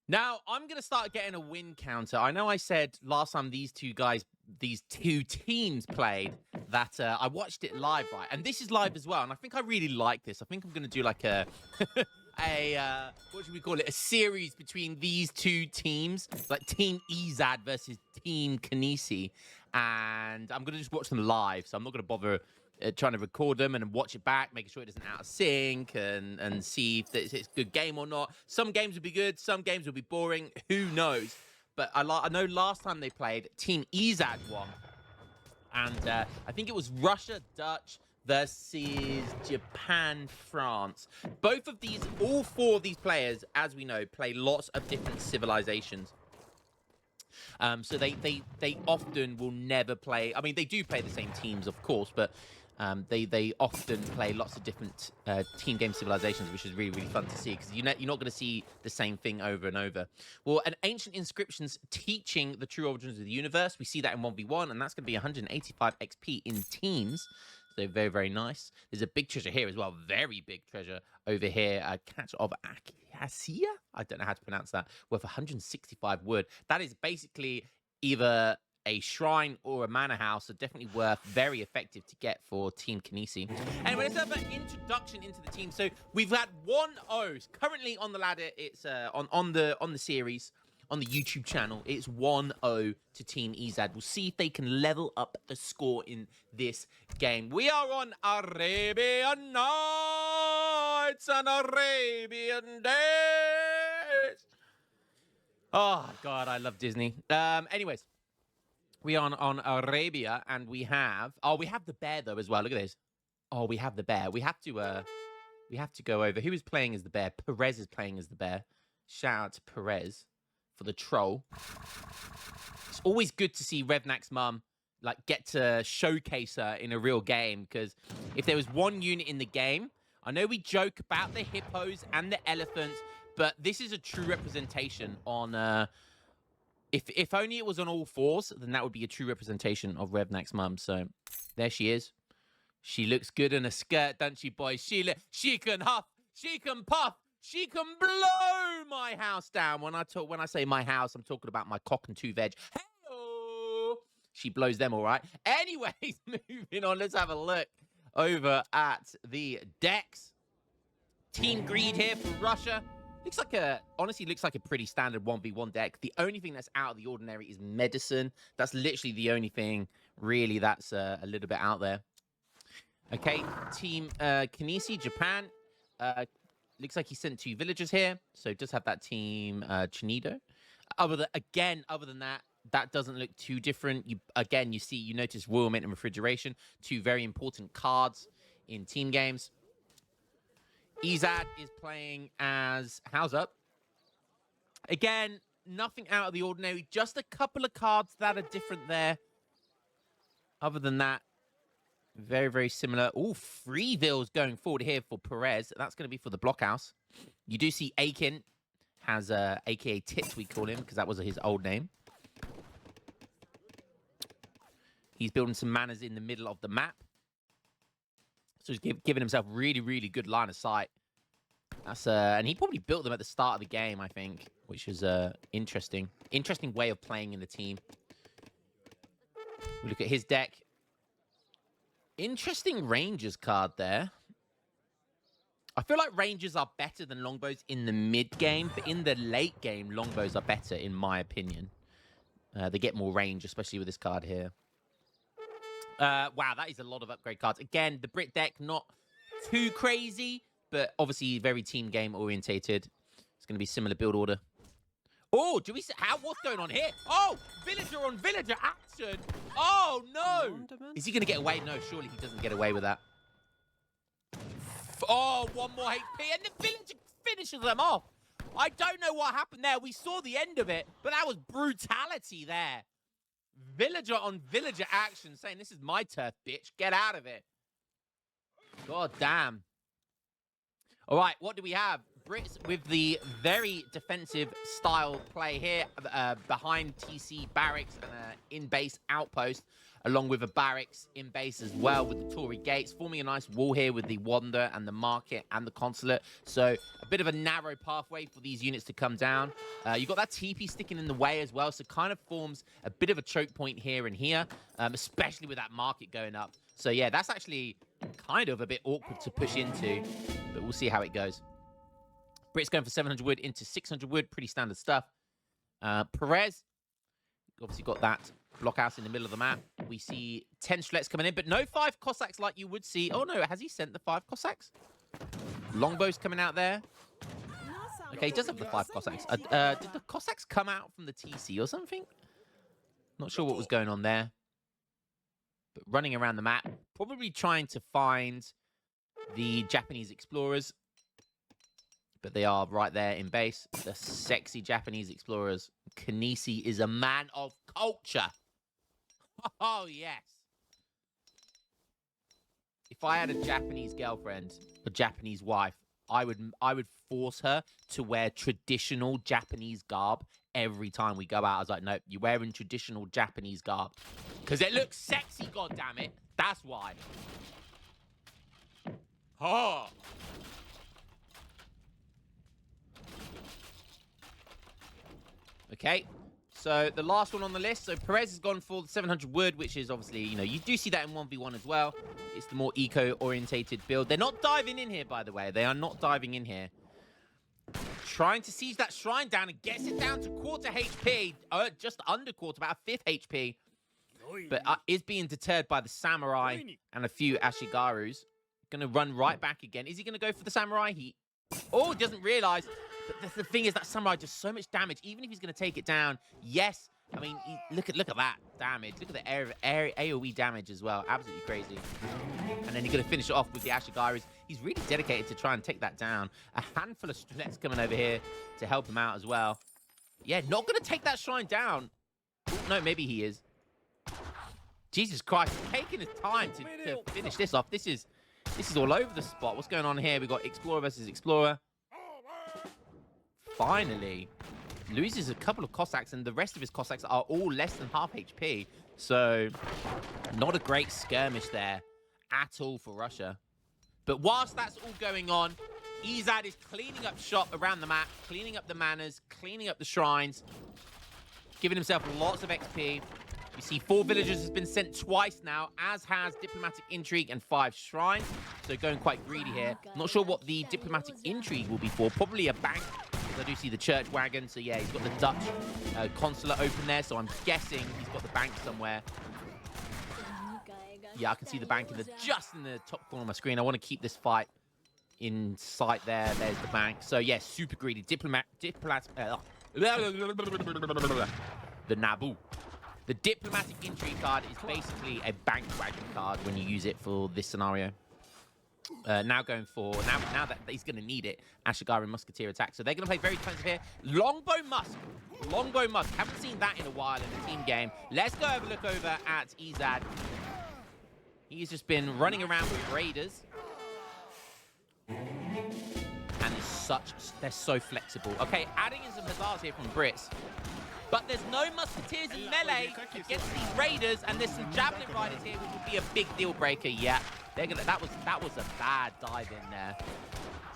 Now, I'm going to start getting a win counter. I know I said last time these two teams played that I watched it live, right? And this is live as well. And I think I really like this. I think I'm going to do like a, what should we call it? A series between these two teams, like Team Ezad versus Team Kanisi. And I'm going to just watch them live. So I'm not going to bother trying to record them and watch it back, making sure it isn't out of sync and see if it's a good game or not. Some games will be good, some games will be boring. Who knows? But I know last time they played, Team Ezad won. And I think it was Russia, Dutch versus Japan, France. Both of these, all four of these players, as we know, play lots of different civilizations. So they often will never play. I mean, they do play the same teams, of course, but they often play lots of different team game civilizations, which is really, really fun to see because you're not going to see the same thing over and over. Well, an ancient inscriptions teaching the true origins of the universe. We see that in 1v1, and that's going to be 185 XP in teams. So very, very nice. There's a big treasure here as well. Very big treasure over here. A catch of Acacia? I don't know how to pronounce that. Worth 165 wood. That is basically either a shrine or a manor house. So definitely worth, very effective to get for Team Kanisi. Anyway, let's have an introduction into the team. So we've had 1-0. Currently on the ladder, it's on the series. On the YouTube channel, it's 1-0 to Team Ezad. We'll see if they can level up the score in this game. We are on Arabian Nights and Arabian Days. Oh, God, I love Disney. Anyways, we are on Arabia, and we have the bear, though, as well. Look at this. Oh, we have the bear. We have to go over. Who is playing as the bear? Perez is playing as the bear. Shout out to Perez for the troll. It's always good to see Revnak's mum like get to showcase her in a real game, because if there was one unit in the game, I know we joke about the hippos and the elephants, but this is a true representation on if only it was on all fours, then that would be a true representation of Revnak's mum. So there she is. She looks good in a skirt, doesn't she, boys? She can huff, she can puff, she can blow my house down. When I say my house, I'm talking about my cock and two veg. Hey-o! She blows them all right. Anyways, moving on. Let's have a look over at the decks. Team Greed here for Russia. Honestly looks like a pretty standard 1v1 deck. The only thing that's out of the ordinary is medicine. That's literally the only thing really that's a little bit out there. Okay, Team Kanisi, Japan. Looks like he sent 2 villagers here, so it does have that Team Chinido. Other than that, that doesn't look too different. You notice Royal Mint and Refrigeration, 2 very important cards in team games. Ezad is playing as House Up. Again, nothing out of the ordinary, just a couple of cards that are different there. Other than that, very, very similar. Oh, Freeville's going forward here for Perez. That's going to be for the blockhouse. You do see Aiken has AKA Tits, we call him, because that was his old name. He's building some manors in the middle of the map. So he's giving himself really, really good line of sight. That's and he probably built them at the start of the game, I think, which is interesting. Interesting way of playing in the team. We look at his deck. Interesting Rangers card there. I feel like Rangers are better than Longbows in the mid game, but in the late game, Longbows are better, in my opinion. They get more range, especially with this card here. Wow, that is a lot of upgrade cards. Again, the Brit deck, not too crazy, but obviously very team game orientated. It's going to be similar build order. Oh, do we see what's going on here? Oh, villager on villager action. Oh, no. Is he going to get away? No, surely he doesn't get away with that. Oh, 1 more HP, and the villager finishes them off. I don't know what happened there. We saw the end of it, but that was brutality there. Villager on villager action, saying, this is my turf, bitch. Get out of it. God damn. All right, what do we have? Brits with the very defensive style play here behind TC barracks and an in-base outpost. along with a barracks in base as well with the Tory gates, forming a nice wall here with the Wanda and the market and the consulate. So a bit of a narrow pathway for these units to come down. You've got that TP sticking in the way as well, so kind of forms a bit of a choke point here and here, especially with that market going up. So yeah, that's actually kind of a bit awkward to push into, but we'll see how it goes. Brits going for 700 wood into 600 wood, pretty standard stuff. Perez, obviously got that blockhouse in the middle of the map. We see 10 Strelets coming in, but no 5 Cossacks like you would see. Oh no, has he sent the 5 Cossacks? Longbows coming out there. Okay, he does have the 5 Cossacks. Did the Cossacks come out from the TC or something? Not sure what was going on there. But running around the map, probably trying to find the Japanese explorers. But they are right there in base. The sexy Japanese explorers. Kanisi is a man of culture. Oh, yes. If I had a Japanese girlfriend, a Japanese wife, I would force her to wear traditional Japanese garb every time we go out. I was like, nope, you're wearing traditional Japanese garb. Because it looks sexy, goddammit. That's why. Oh. Okay, so the last one on the list. So Perez has gone for the 700 wood, which is obviously, you know, you do see that in 1v1 as well. It's the more eco-orientated build. They're not diving in here, by the way. They are not diving in here. Trying to siege that shrine down and gets it down to quarter HP. Just under quarter, about a fifth HP. But is being deterred by the samurai and a few Ashigarus. Going to run right back again. Is he going to go for the samurai? He doesn't realize. But the thing is, that samurai does so much damage, even if he's going to take it down. Yes, I mean, look at that damage. Look at the AoE damage as well. Absolutely crazy. And then he's going to finish it off with the Ashigaris. He's really dedicated to try and take that down. A handful of Strelets coming over here to help him out as well. Yeah, not going to take that shrine down. Ooh, no, maybe he is. Jesus Christ, taking his time to finish this off. This is all over the spot. What's going on here? We've got Explorer versus Explorer. Finally, loses a couple of Cossacks, and the rest of his Cossacks are all less than half HP. So, not a great skirmish there at all for Russia. But whilst that's all going on, Izad is cleaning up shop around the map, cleaning up the manors, cleaning up the shrines, giving himself lots of XP. You see 4 villagers has been sent twice now, as has Diplomatic Intrigue and 5 shrines. So going quite greedy here. Not sure what the Diplomatic Intrigue will be for. Probably a bank. I do see the church wagon. So yeah, he's got the Dutch consulate open there. So I'm guessing he's got the bank somewhere. Yeah, I can see the bank just in the top corner of my screen. I want to keep this fight in sight there. There's the bank. So yeah, super greedy. The Naboo. The Diplomatic Intrigue card is basically a bank wagon card when you use it for this scenario. Now going for, now that he's going to need it, Ashigari Musketeer attack. So they're going to play very defensive here. Longbow Musk. Longbow Musk. Haven't seen that in a while in the team game. Let's go have a look over at Izad. He's just been running around with Raiders. And they're so flexible. Okay, adding in some Hussars here from Brits. But there's no Musketeers in melee against these Raiders, and there's some Javelin Riders here, which would be a big deal breaker. Yeah, that was a bad dive in there.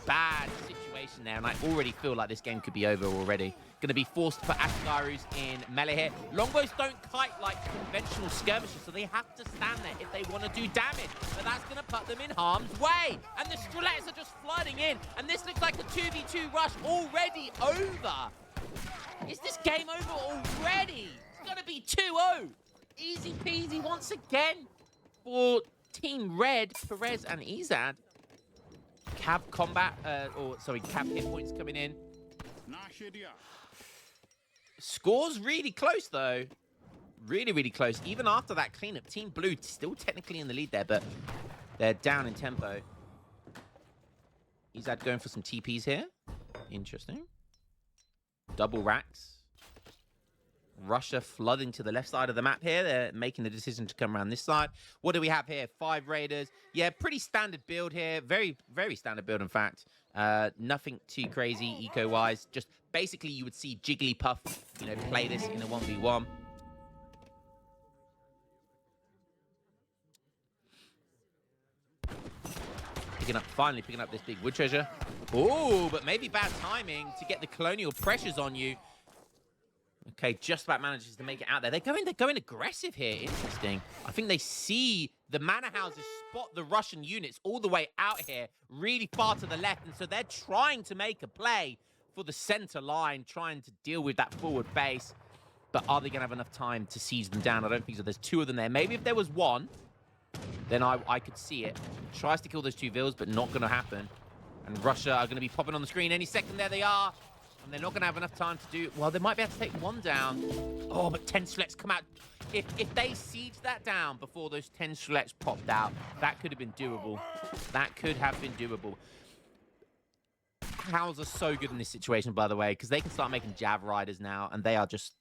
Bad situation there, and I already feel like this game could be over already. Going to be forced to put Ashigarus in melee here. Longbows don't kite like conventional skirmishers, so they have to stand there if they want to do damage. But that's going to put them in harm's way. And the Strelets are just flooding in, and this looks like a 2v2 rush already over. Is this game over already? It's going to be 2-0. Easy peasy once again for Team Red, Perez and Izad. Cav combat, cav hit points coming in. Score's really close, though. Really, really close. Even after that cleanup, Team Blue still technically in the lead there, but they're down in tempo. Izad going for some TPs here. Interesting. Double racks. Russia flooding to the left side of the map here. They're making the decision to come around this side. What do we have here? 5 Raiders. Yeah, pretty standard build here. Very, very standard build, in fact. Nothing too crazy eco-wise. Just basically you would see Jigglypuff, play this in a 1v1. Finally picking up this big wood treasure. Oh, but maybe bad timing to get the colonial pressures on you. Okay, just about manages to make it out there. They're going aggressive here. Interesting. I think they see the manor houses spot the Russian units all the way out here, really far to the left. And so they're trying to make a play for the center line, trying to deal with that forward base. But are they going to have enough time to seize them down? I don't think so. There's two of them there. Maybe if there was one, then I could see it. Tries to kill those two vills, but not going to happen. And Russia are going to be popping on the screen any second. There they are. And they're not going to have enough time to do... Well, they might be able to take one down. Oh, but 10 Schlets come out. If they siege that down before those 10 Schlets popped out, that could have been doable. That could have been doable. Hows are so good in this situation, by the way, because they can start making Jav Riders now, and they are just...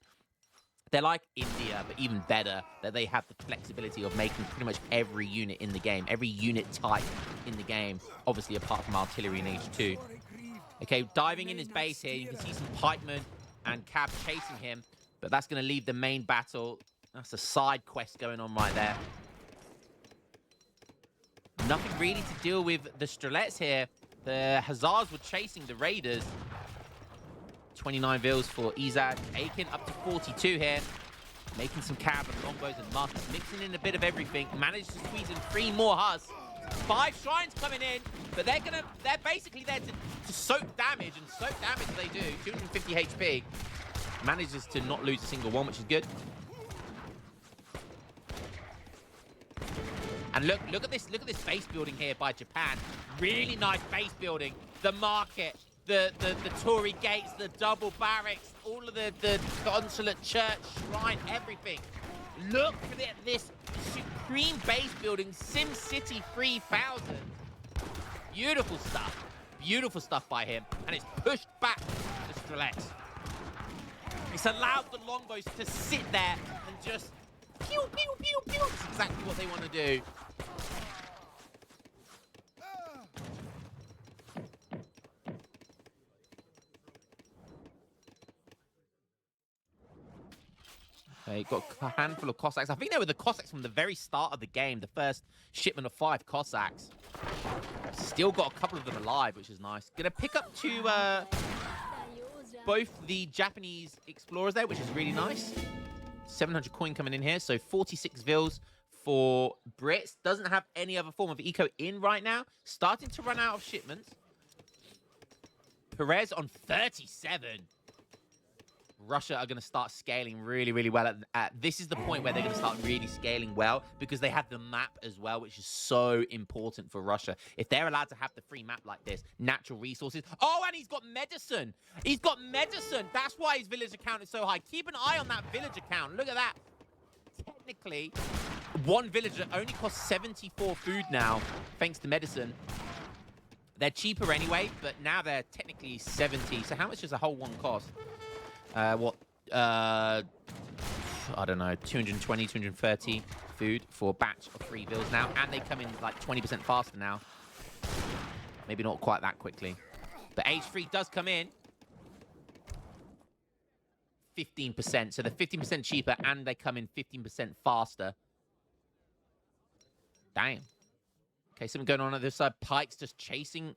They're like India, but even better, that they have the flexibility of making pretty much every unit in the game, every unit type in the game, obviously apart from artillery in Age 2. Okay, diving in his base here, you can see some pikemen and Cab chasing him, but that's going to leave the main battle. That's a side quest going on right there. Nothing really to deal with the Strelets here. The Hussars were chasing the Raiders. 29 vills for Izad. Aiken up to 42 here. Making some Cab and longbows and musks. Mixing in a bit of everything. Managed to squeeze in 3 more Huss. 5 shrines coming in, but they're basically there to soak damage, and soak damage they do. 250 HP. Manages to not lose a single one, which is good. And look at this base building here by Japan. Really nice base building. The market, the Tory gates, the double barracks, all of the consulate, church, shrine, everything. Look at this supreme base building, SimCity 3000. Beautiful stuff. Beautiful stuff by him. And it's pushed back the Strelets. It's allowed the longbows to sit there and just pew, pew, pew, pew. It's exactly what they want to do. Okay, got a handful of Cossacks. I think they were the Cossacks from the very start of the game. The first shipment of 5 Cossacks. Still got a couple of them alive, which is nice. Gonna pick up both the Japanese explorers there, which is really nice. 700 coin coming in here, so 46 vills for Brits. Doesn't have any other form of eco in right now. Starting to run out of shipments. Perez on 37. Russia are going to start scaling really, really well. This is the point where they're going to start really scaling well, because they have the map as well, which is so important for Russia. If they're allowed to have the free map like this, natural resources. Oh, and he's got medicine. He's got medicine. That's why his village account is so high. Keep an eye on that village account. Look at that. Technically, one villager only costs 74 food now, thanks to medicine. They're cheaper anyway, but now they're technically 70. So how much does a whole one cost? I don't know, 220, 230 food for a batch of 3 vills now. And they come in like 20% faster now. Maybe not quite that quickly. But Age 3 does come in 15%. So they're 15% cheaper and they come in 15% faster. Damn. Okay, something going on this side. Pikes just chasing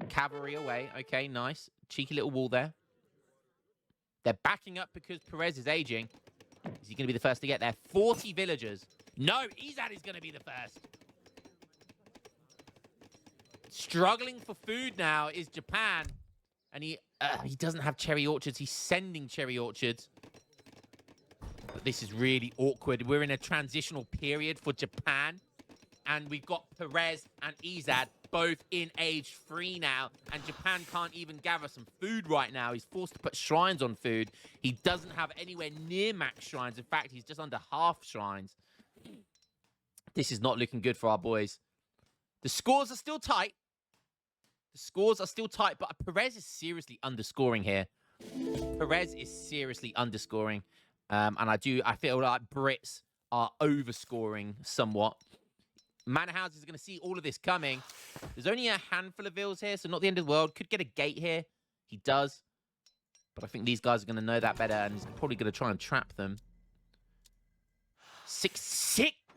cavalry away. Okay, nice. Cheeky little wall there. They're backing up because Perez is aging. Is he going to be the first to get there? 40 villagers. No, Izad is going to be the first. Struggling for food now is Japan. And he doesn't have cherry orchards. He's sending cherry orchards. But this is really awkward. We're in a transitional period for Japan. And we've got Perez and Izad both in Age 3 now. And Japan can't even gather some food right now. He's forced to put shrines on food. He doesn't have anywhere near max shrines. In fact, he's just under half shrines. This is not looking good for our boys. The scores are still tight. The scores are still tight, but Perez is seriously underscoring here. Perez is seriously underscoring. And I feel like Brits are overscoring somewhat. Manor House is going to see all of this coming. There's only a handful of vills here, so not the end of the world. Could get a gate here. He does. But I think these guys are going to know that better, and he's probably going to try and trap them. 6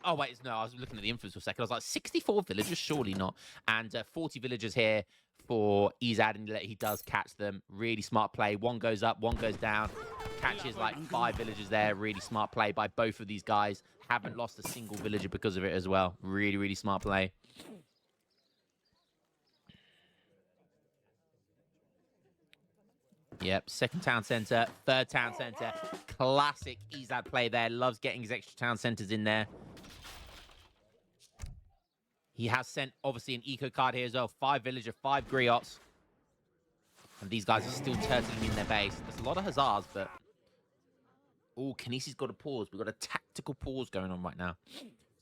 Oh, wait, no, I was looking at the infos for a second. I was like, 64 villagers? Surely not. And 40 villagers here for Izad, and he does catch them. Really smart play. One goes up, one goes down. Catches like 5 villagers there. Really smart play by both of these guys. Haven't lost a single villager because of it as well. Really, really smart play. Yep, second town center, third town center. Classic Izad play there. Loves getting his extra town centers in there. He has sent, obviously, an eco card here as well. 5 villager, 5 griots. And these guys are still turtling in their base. There's a lot of huzzas, but... Oh, Kinesi's got a pause. We've got a tactical pause going on right now.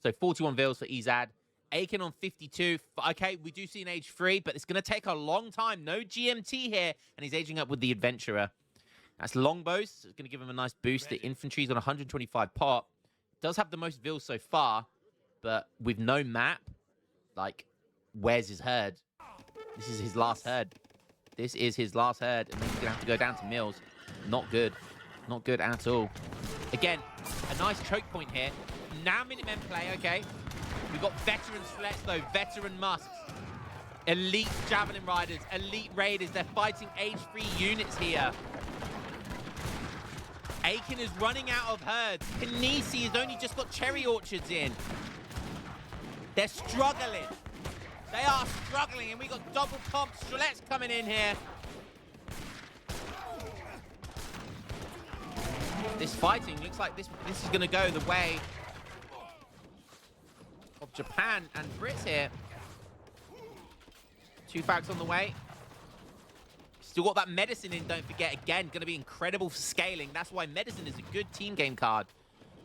So 41 vills for Izad. Aiken on 52. Okay, we do see an age 3, but it's going to take a long time. No GMT here, and he's aging up with the Adventurer. That's longbows. It's going to give him a nice boost. The infantry's on 125 pop. Does have the most vills so far, but with no map, like, where's his herd? This is his last herd. This is his last herd, and then he's going to have to go down to Mills. Not good. Not good at all. Again, a nice choke point here. Now Minutemen play, okay. We've got veteran Slets, though. Veteran Musks. Elite Javelin Riders. Elite Raiders. They're fighting age 3 units here. Aiken is running out of herds. Kinesi has only just got cherry orchards in. They're struggling. They are struggling, and we got double comp Strelets coming in here. This fighting looks like this is going to go the way of Japan and Brits here. 2 fags on the way. Still got that medicine in, don't forget. Again, going to be incredible for scaling. That's why medicine is a good team game card.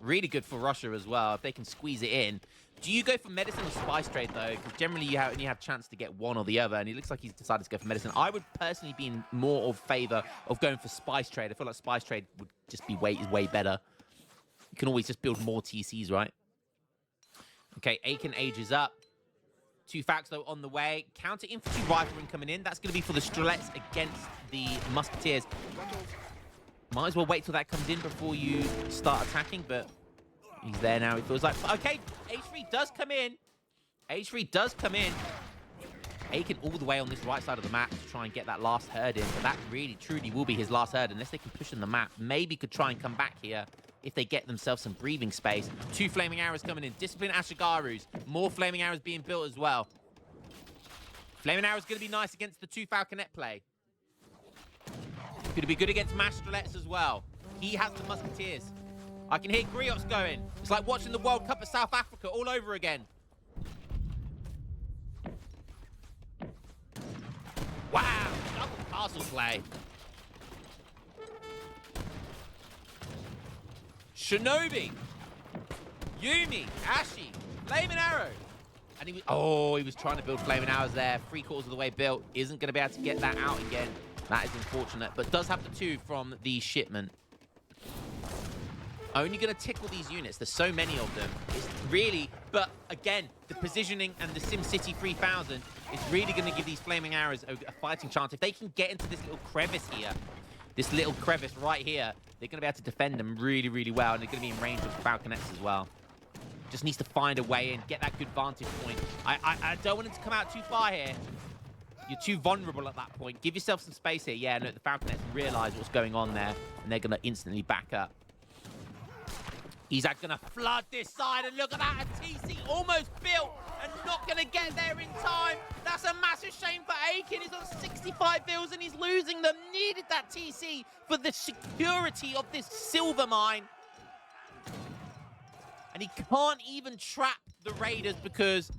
Really good for Russia as well, if they can squeeze it in. Do you go for medicine or spice trade, though? Because generally you only have a chance to get one or the other, and it looks like he's decided to go for medicine. I would personally be in more of favor of going for spice trade. I feel like spice trade would just be way better. You can always just build more TCs, right? Okay, Aiken ages up. 2 facts, though, on the way. Counter infantry riflery coming in. That's going to be for the Strelets against the Musketeers. Might as well wait till that comes in before you start attacking, but he's there now. It feels like... Okay, H3 does come in. H3 does come in. Aiken all the way on this right side of the map to try and get that last herd in, but that really, truly will be his last herd unless they can push in the map. Maybe could try and come back here if they get themselves some breathing space. 2 flaming arrows coming in. Discipline Ashigarus. More flaming arrows being built as well. Flaming arrows going to be nice against the 2 Falconet play. Going to be good against Mash Strelets as well. He has the Musketeers. I can hear griots going. It's like watching the World Cup of South Africa all over again. Wow, double castle play. Shinobi, Yumi, Ashi, Flaming Arrow. And he was trying to build Flaming Arrows there. 3/4 of the way built. Isn't going to be able to get that out again. That is unfortunate, but does have the 2 from the shipment. Only going to tickle these units. There's so many of them. It's really, but again, the positioning and the SimCity 3000 is really going to give these Flaming Arrows a fighting chance. If they can get into this little crevice here, this little crevice right here, they're going to be able to defend them really well, and they're going to be in range of Falconets as well. Just needs to find a way in, get that good vantage point. I don't want him to come out too far here. You're too vulnerable at that point. Give yourself some space here. Yeah, no, the Falconets realize what's going on there, and they're going to instantly back up. He's going to flood this side, and look at that, a TC almost built and not going to get there in time. That's a massive shame for Aiken. He's on 65 bills and he's losing them. Needed that TC for the security of this silver mine. And he can't even trap the Raiders because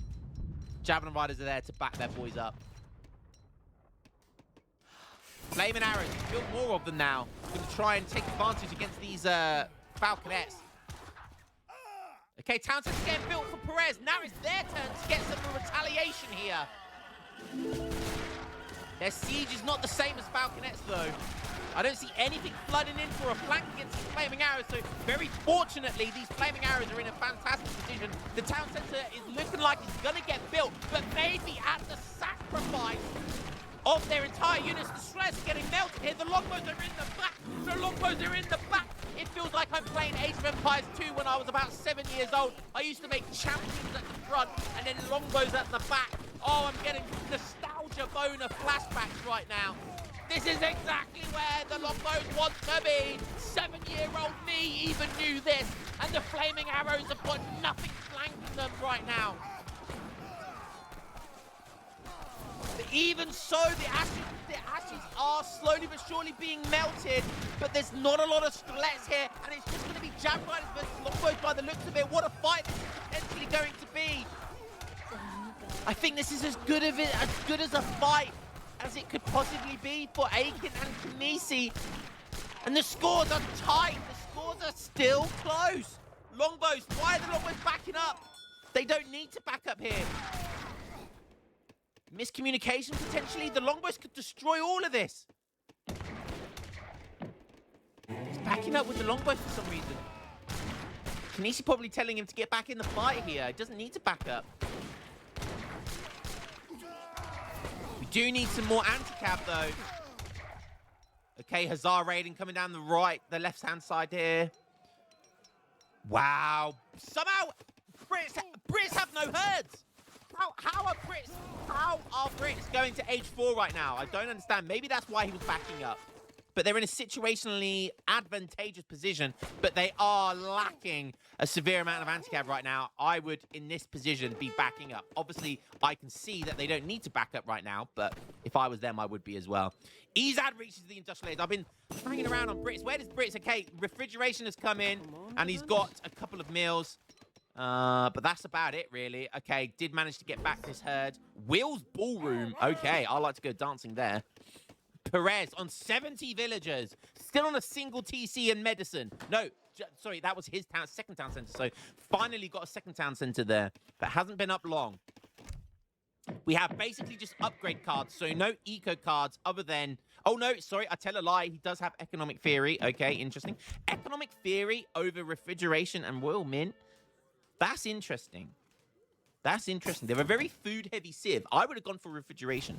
Javelin Riders are there to back their boys up. Flaming Arrows, built more of them now. Going to try and take advantage against these Falconets. Okay, Townsend's getting built for Perez. Now it's their turn to get some retaliation here. Their siege is not the same as Falconets, though. I don't see anything flooding in for a flank against these Flaming Arrows, so very fortunately, these Flaming Arrows are in a fantastic position. The town center is looking like it's going to get built, but maybe at the sacrifice of their entire units. The Stress getting melted here. The longbows are in the back. The longbows are in the back. It feels like I'm playing Age of Empires 2 when I was about 7 years old. I used to make champions at the front and then longbows at the back. Oh, I'm getting nostalgia boner flashbacks right now. This is exactly where the longbows want to be. 7-year-old me even knew this. And the flaming arrows have got nothing flanking them right now. But even so, the ashes are slowly but surely being melted. But there's not a lot of skelets here. And it's just going to be Jab Riders versus longbows by the looks of it. What a fight this is potentially going to be. I think this is as good as a fight as it could possibly be for Aiken and Kinesi. And the scores are tight. The scores are still close. Longbows, why are the longbows backing up? They don't need to back up here. Miscommunication, potentially. The longbows could destroy all of this. He's backing up with the longbows for some reason. Kinesi probably telling him to get back in the fight here. He doesn't need to back up. We do need some more anti-cab, though. Okay, Hazard raiding coming down the left-hand side here. Wow. Somehow, Brits have no herds. How are Brits going to H4 right now? I don't understand. Maybe that's why he was backing up. But they're in a situationally advantageous position, but they are lacking a severe amount of anti-cab right now. I would, in this position, be backing up. Obviously, I can see that they don't need to back up right now, but if I was them, I would be as well. Izad reaches the industrial age. I've been hanging around on Brits. Where does Brits? Okay, refrigeration has come in, and he's got a couple of meals. But that's about it, really. Okay, did manage to get back this herd. Will's Ballroom. Okay, I like to go dancing there. Perez on 70 villagers. Still on a single TC and medicine. No, sorry, that was his second town center. So finally got a second town center there. But hasn't been up long. We have basically just upgrade cards. So no eco cards other than... Oh, no, sorry, I tell a lie. He does have economic theory. Okay, interesting. Economic theory over refrigeration and royal mint. That's interesting. That's interesting. They're a very food-heavy civ. I would have gone for refrigeration.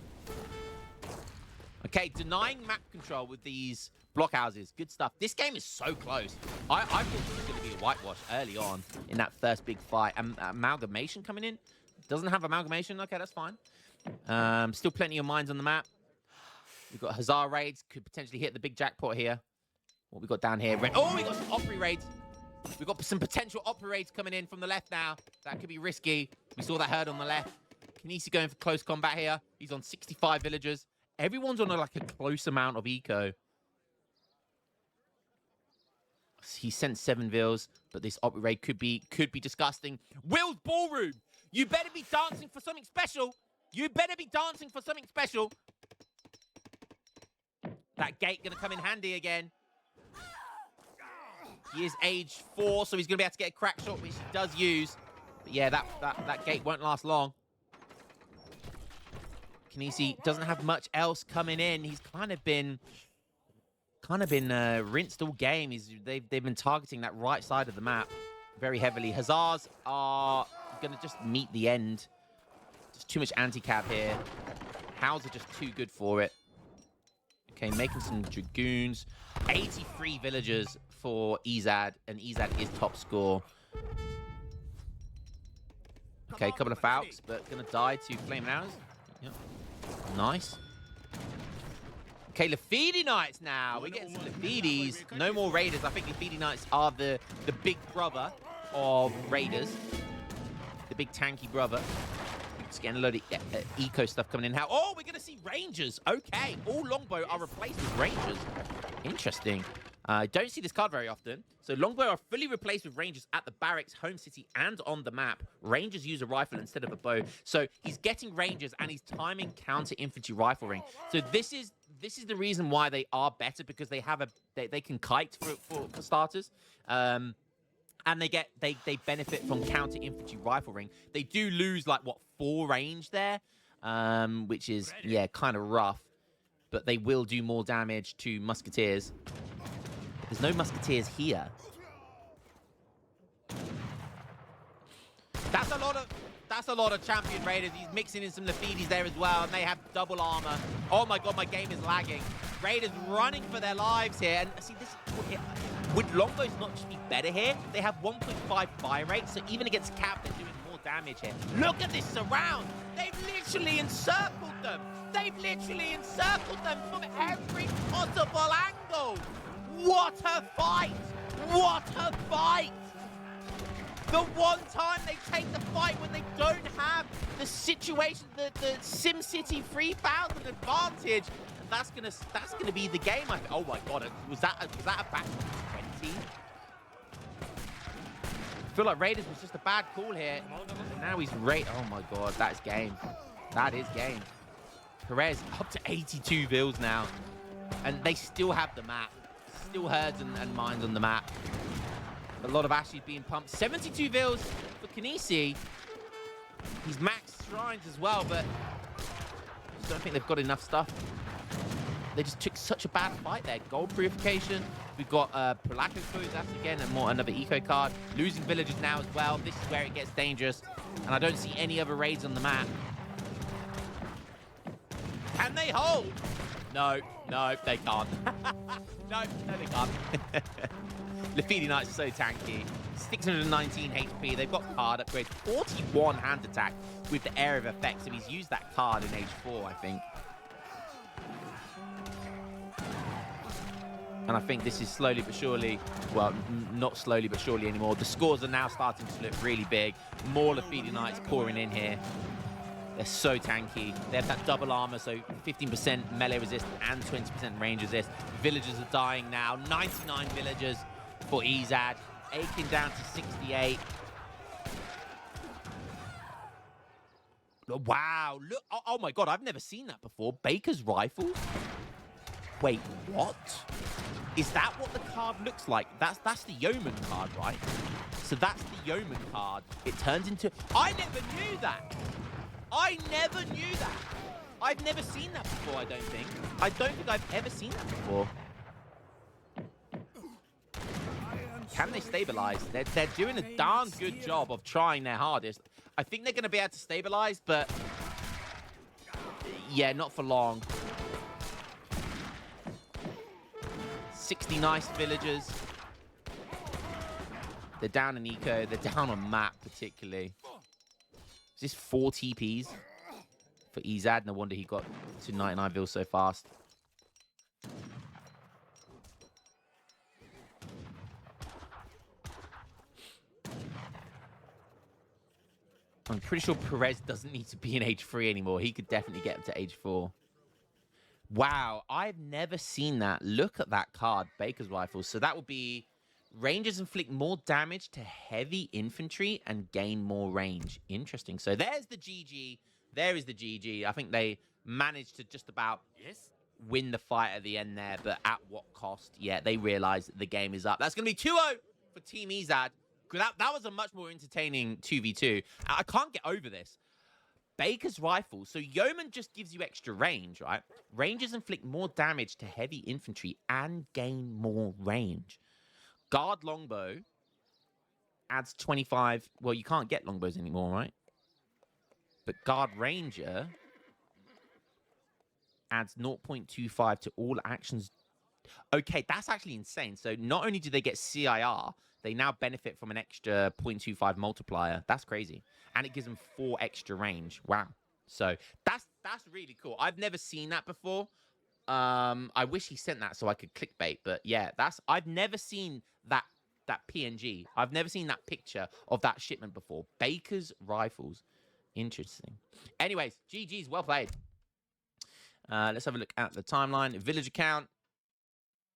Okay, denying map control with these blockhouses. Good stuff. This game is so close. I thought this was going to be a whitewash early on in that first big fight. Amalgamation coming in. Doesn't have amalgamation. Okay, that's fine. Still plenty of mines on the map. We've got Hazard raids. Could potentially hit the big jackpot here. What we got down here? Oh, we got some Opry raids. We've got some potential Opry raids coming in from the left now. That could be risky. We saw that herd on the left. Kinesi going for close combat here. He's on 65 villagers. Everyone's on like a close amount of eco. He sent 7 vills, but this Opry raid could be disgusting. Will's Ballroom. You better be dancing for something special. You better be dancing for something special. That gate gonna come in handy again. He is age 4, so he's gonna be able to get a crack shot, which he does use. But yeah, that gate won't last long. Kinesi doesn't have much else coming in. He's kind of been rinsed all game. They've been targeting that right side of the map very heavily. Hazards are gonna just meet the end. Just too much anti-cab here. Hows are just too good for it. Okay, making some dragoons. 83 villagers for Izad, and Izad is top score. Okay, a couple of Falcons, but gonna die to Flaming Arrows. Yep. Nice. Okay, Lafidi Knights now. We're getting some Lafidis. No more Raiders. I think Lafidi Knights are the big brother of Raiders. The big tanky brother. Just getting a load of eco stuff coming in now. Oh, we're going to see Rangers. Okay, all Longbow are replaced with Rangers. Interesting. Don't see this card very often. So Longbow are fully replaced with Rangers at the barracks, home city, and on the map. Rangers use a rifle instead of a bow. So he's getting Rangers and he's timing counter infantry riflery. So this is the reason why they are better, because they have they can kite for starters. And they benefit from counter infantry riflery. They do lose like what 4 range there, which is kind of rough. But they will do more damage to musketeers. There's no musketeers here. That's a lot of champion raiders. He's mixing in some Lafidis there as well, and they have double armor. Oh my god, my game is lagging. Raiders running for their lives here, and see this. Would Longbows not just be better here? They have 1.5 fire rate, so even against Cav, they're doing more damage here. Look at this surround. They've literally encircled them. They've literally encircled them from every possible angle. What a fight! What a fight! The one time they take the fight when they don't have the situation, the SimCity 3000 advantage, that's gonna be the game. Oh my god, was that a back 20? I feel like Raiders was just a bad call here. And now he's oh my god, that's game. That is game. Perez up to 82 vills now, and they still have the map. Still herds and mines on the map. A lot of Ashes being pumped. 72 vills for Kinesi. He's max shrines as well, but I just don't think they've got enough stuff. They just took such a bad fight there. Gold purification. We've got Polacco food. That's again another eco card. Losing villagers now as well. This is where it gets dangerous. And I don't see any other raids on the map. Can they hold? No, they can't. no, they can't. Lafidi Knights are so tanky. 619 HP. They've got card upgrade. 41 hand attack with the area of effect. So he's used that card in age 4, I think. And I think this is slowly but surely, well, not slowly but surely anymore. The scores are now starting to look really big. More Lafidi Knights pouring in here. They're so tanky. They have that double armor, so 15% melee resist and 20% range resist. Villagers are dying now. 99 villagers for Ezad. Aiken down to 68. Wow, look. Oh my god, I've never seen that before. Baker's rifles? Wait, what? Is that what the card looks like? That's the Yeoman card, right? So that's the Yeoman card. It turns into... I never knew that. I never knew that. I've never seen that before, I don't think. I don't think I've ever seen that before. Can they stabilize? They're doing a darn good job of trying their hardest. I think they're going to be able to stabilize, but... yeah, not for long. 60 nice villagers. They're down in eco. They're down on map, particularly. Is this 4 TPs for Ezad? No wonder he got to 99 vills so fast. I'm pretty sure Perez doesn't need to be in age 3 anymore. He could definitely get up to age 4. Wow, I've never seen that. Look at that card, Baker's Rifles. So that would be Rangers inflict more damage to heavy infantry and gain more range. Interesting. So there's the GG. There is the GG. I think they managed to just about win the fight at the end there, but at what cost? Yeah, they realized the game is up. That's going to be 2-0 for Team Ezad. That was a much more entertaining 2v2. I can't get over this. Baker's Rifles. So Yeoman just gives you extra range, right? Rangers inflict more damage to heavy infantry and gain more range. Guard Longbow adds 25. Well, you can't get longbows anymore, right? But Guard Ranger adds 0.25 to all actions. Okay, that's actually insane. So not only do they get CIR, they now benefit from an extra 0.25 multiplier. That's crazy. And it gives them 4 extra range. Wow. So that's really cool. I've never seen that before. I wish he sent that so I could clickbait. But yeah, I've never seen that PNG. I've never seen that picture of that shipment before. Baker's Rifles. Interesting. Anyways, GG's, well played. Let's have a look at the timeline. Village account.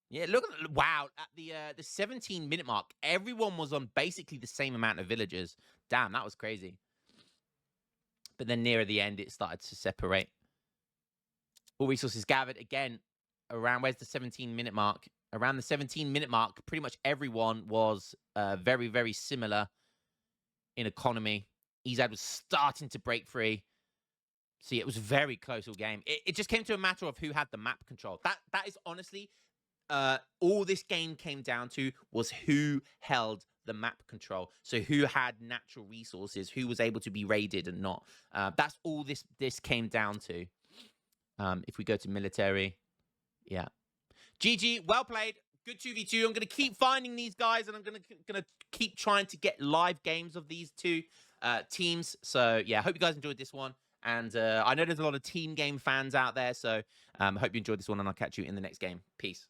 Yeah, look at wow, at the 17-minute mark, everyone was on basically the same amount of villagers. Damn, that was crazy. But then nearer the end, it started to separate. All resources gathered again around where's the 17-minute mark? Around the 17-minute mark, pretty much everyone was very, very similar in economy. Ezad was starting to break free. See, it was a very close all game. It just came to a matter of who had the map control. That is honestly all this game came down to was who held the map control. So who had natural resources, who was able to be raided and not. That's all this came down to. If we go to military, yeah. GG, well played. Good 2v2. I'm going to keep finding these guys, and I'm going to keep trying to get live games of these two teams. So, yeah, I hope you guys enjoyed this one. And I know there's a lot of team game fans out there, so I hope you enjoyed this one, and I'll catch you in the next game. Peace.